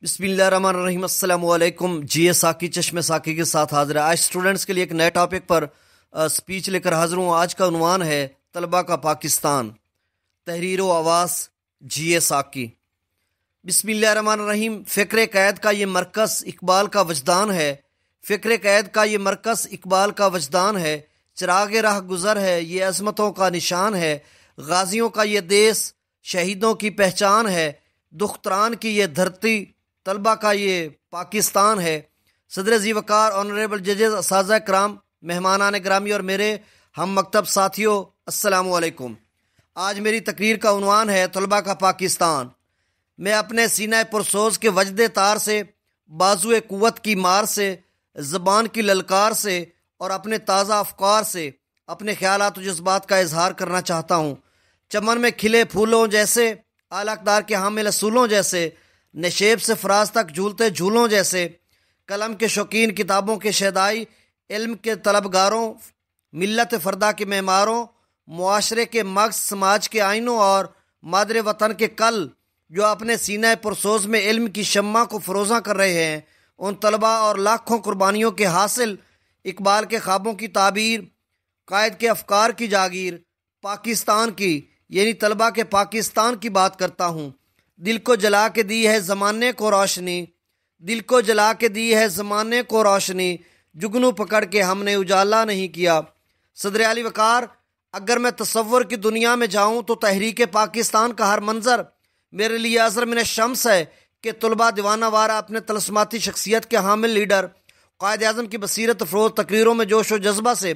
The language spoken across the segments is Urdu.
بسم اللہ الرحمن الرحیم۔ السلام علیکم۔ جی اے ساکی چشم ساکی کے ساتھ حاضر ہے۔ آج اسٹوڈنٹس کے لیے ایک نئے ٹاپک پر سپیچ لے کر حاضر ہوں۔ آج کا عنوان ہے طلبہ کا پاکستان، تحریر و آواز جی اے ساکی۔ بسم اللہ الرحمن الرحیم۔ فکر قید کا یہ مرکز اقبال کا وجدان ہے، فکر قید کا یہ مرکز اقبال کا وجدان ہے، چراغ راہ گزر ہے یہ عظمتوں کا نشان ہے، غازیوں کا یہ دیس شہیدوں کی پہچان ہے، دختران کی یہ دھرتی طلبہ کا یہ پاکستان ہے۔ صدر ذی وقار، آنریبل ججز، اساتذہ کرام، مہمانان گرامی اور میرے ہم مکتب ساتھیوں، السلام علیکم۔ آج میری تقریر کا عنوان ہے طلبہ کا پاکستان۔ میں اپنے سینہ پرسوز کے وجد تار سے، بازو قوت کی مار سے، زبان کی للکار سے اور اپنے تازہ افکار سے اپنے خیالات و جذبات کا اظہار کرنا چاہتا ہوں۔ چمن میں کھلے پھولوں جیسے، اعلیٰ اقدار کے حامل اصولوں جیسے، نشیب سے فراز تک جھولتے جھولوں جیسے، قلم کے شوقین، کتابوں کے شیدائی، علم کے طلبگاروں، ملت فردا کے معماروں، معاشرے کے مغز، سماج کے آئینوں اور مادر وطن کے کل جو اپنے سینہ پرسوز میں علم کی شمع کو فروزاں کر رہے ہیں، ان طلباء اور لاکھوں قربانیوں کے حاصل، اقبال کے خوابوں کی تعبیر، قائد کے افکار کی جاگیر، پاکستان کی یعنی طلباء کے پاکستان کی بات کرتا ہوں۔ دل کو جلا کے دی ہے زمانے کو روشنی، دل کو جلا کے دی ہے زمانے کو روشنی، جگنو پکڑ کے ہم نے اجالا نہیں کیا۔ صدر علی وقار، اگر میں تصور کی دنیا میں جاؤں تو تحریک پاکستان کا ہر منظر میرے لیے ازر من الشمس ہے کہ طلباء دیوانہ وارہ اپنے طلسماتی شخصیت کے حامل لیڈر قائد اعظم کی بصیرت افروز تقریروں میں جوش و جذبہ سے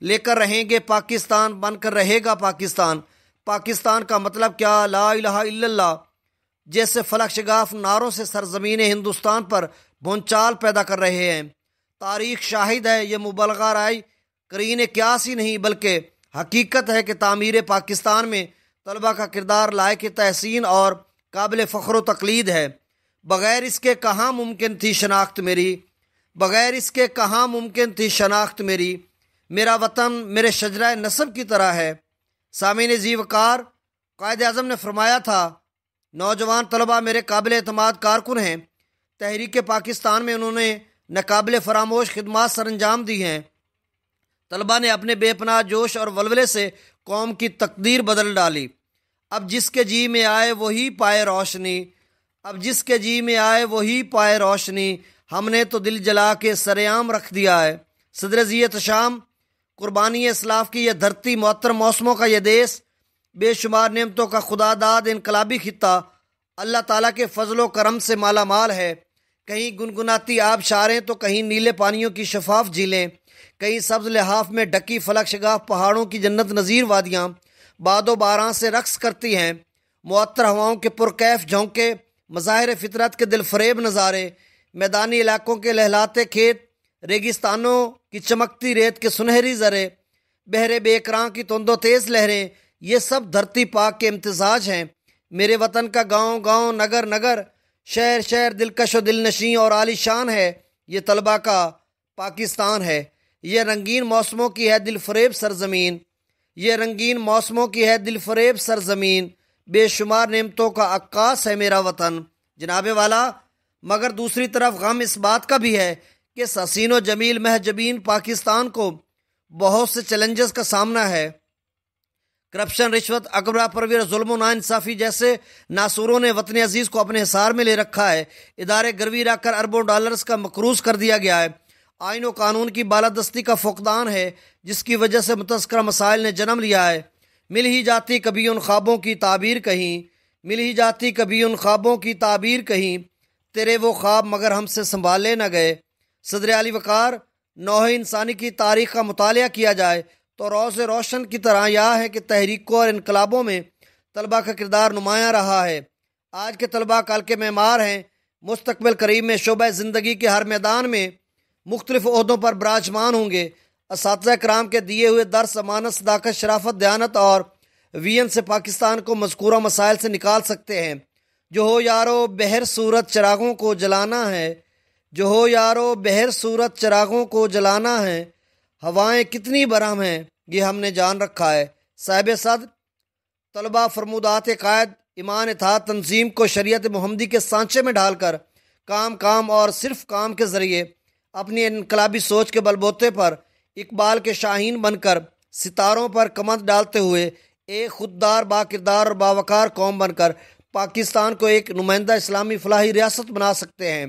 لے کر رہیں گے پاکستان بن کر رہے گا پاکستان۔ پاکستان کا مطلب کیا؟ لا الہ الا اللہ جیسے فلک شگاف نعروں سے سرزمین ہندوستان پر بھونچال پیدا کر رہے ہیں۔ تاریخ شاہد ہے، یہ مبالغہ رائے قرین قیاس ہی نہیں بلکہ حقیقت ہے کہ تعمیر پاکستان میں طلبہ کا کردار لائق تحسین اور قابل فخر و تقلید ہے۔ بغیر اس کے کہاں ممکن تھی شناخت میری، بغیر اس کے کہاں ممکن تھی شناخت میری، میرا وطن میرے شجرہ نسب کی طرح ہے۔ سامعین ذی وقار، قائد اعظم نے فرمایا تھا نوجوان طلباء میرے قابل اعتماد کارکن ہیں۔ تحریک پاکستان میں انہوں نے ناقابل فراموش خدمات سر انجام دی ہیں۔ طلباء نے اپنے بے پناہ جوش اور ولولے سے قوم کی تقدیر بدل ڈالی۔ اب جس کے جی میں آئے وہی پائے روشنی، اب جس کے جی میں آئے وہی پائے روشنی، ہم نے تو دل جلا کے سرعام رکھ دیا ہے۔ صدر ذی احتشام، قربانی اسلاف کی یہ دھرتی، معطر موسموں کا یہ دیس، بے شمار نعمتوں کا خدا داد انقلابی خطہ اللہ تعالیٰ کے فضل و کرم سے مالا مال ہے۔ کہیں گنگناتی آب شاریں تو کہیں نیلے پانیوں کی شفاف جھیلیں، کہیں سبز لحاف میں ڈکی فلک شگاف پہاڑوں کی جنت نظیر وادیاں باد و باراں سے رقص کرتی ہیں۔ معطر ہواؤں کے پرکیف جھونکے، مظاہر فطرت کے دل فریب نظارے، میدانی علاقوں کے لہلاتے کھیت، ریگستانوں کی چمکتی ریت کے سنہری زرے، بحر بے کراں کی تند و تیز لہریں، یہ سب دھرتی پاک کے امتزاج ہیں۔ میرے وطن کا گاؤں گاؤں، نگر نگر، شہر شہر دلکش و دل نشیں اور عالی شان ہے۔ یہ طلباء کا پاکستان ہے۔ یہ رنگین موسموں کی ہے دل فریب سرزمین، یہ رنگین موسموں کی ہے دل فریب سرزمین، بے شمار نعمتوں کا عکاس ہے میرا وطن۔ جناب والا، مگر دوسری طرف غم اس بات کا بھی ہے کہ اس حسین و جمیل مہجبین پاکستان کو بہت سے چیلنجز کا سامنا ہے۔ کرپشن، رشوت، اغوا پروری، ظلم و ناانصافی جیسے ناسوروں نے وطن عزیز کو اپنے حصار میں لے رکھا ہے۔ ادارے گروی رکھ کر اربوں ڈالرز کا مقروض کر دیا گیا ہے۔ آئین و قانون کی بالادستی کا فقدان ہے جس کی وجہ سے متذکرہ مسائل نے جنم لیا ہے۔ مل ہی جاتی کبھی ان خوابوں کی تعبیر کہیں، مل ہی جاتی کبھی ان خوابوں کی تعبیر کہیں، تیرے وہ خواب مگر ہم سے سنبھالے نہ گئے۔ صدر علی وقار، نوع انسانی کی تاریخ کا مطالعہ کیا جائے تو روز روشن کی طرح یہ ہے کہ تحریکوں اور انقلابوں میں طلباء کا کردار نمایاں رہا ہے۔ آج کے طلباء کل کے معمار ہیں۔ مستقبل قریب میں شعبہ زندگی کے ہر میدان میں مختلف عہدوں پر براجمان ہوں گے۔ اساتذہ کرام کے دیے ہوئے درس امانت، صداقت، شرافت، دیانت اور وین سے پاکستان کو مذکورہ مسائل سے نکال سکتے ہیں۔ جو ہو یارو بہر صورت چراغوں کو جلانا ہے، جو ہو یارو بہر صورت چراغوں کو جلانا ہے، ہوائیں کتنی برہم ہیں یہ ہم نے جان رکھا ہے۔ صاحب صدر، طلباء فرمودات قائد ایمان اتحاد تنظیم کو شریعت محمدی کے سانچے میں ڈال کر کام اور صرف کام کے ذریعے اپنی انقلابی سوچ کے بل بوتے پر اقبال کے شاہین بن کر ستاروں پر کمند ڈالتے ہوئے ایک خوددار، باکردار اور باوقار قوم بن کر پاکستان کو ایک نمائندہ اسلامی فلاحی ریاست بنا سکتے ہیں،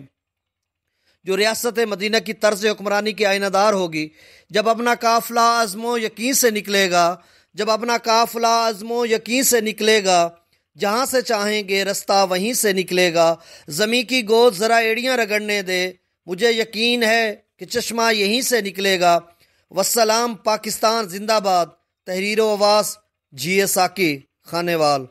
جو ریاست مدینہ کی طرز حکمرانی کی آئینہ دار ہوگی۔ جب اپنا قافلہ عزم و یقین سے نکلے گا، جہاں سے چاہیں گے رستہ وہیں سے نکلے گا۔ زمیں کی گود ذرا ایڑیاں رگڑنے دے، مجھے یقین ہے کہ چشمہ یہیں سے نکلے گا۔ والسلام، پاکستان زندہ باد۔ تحریر و آواز جی اے ساکی، خانیوال۔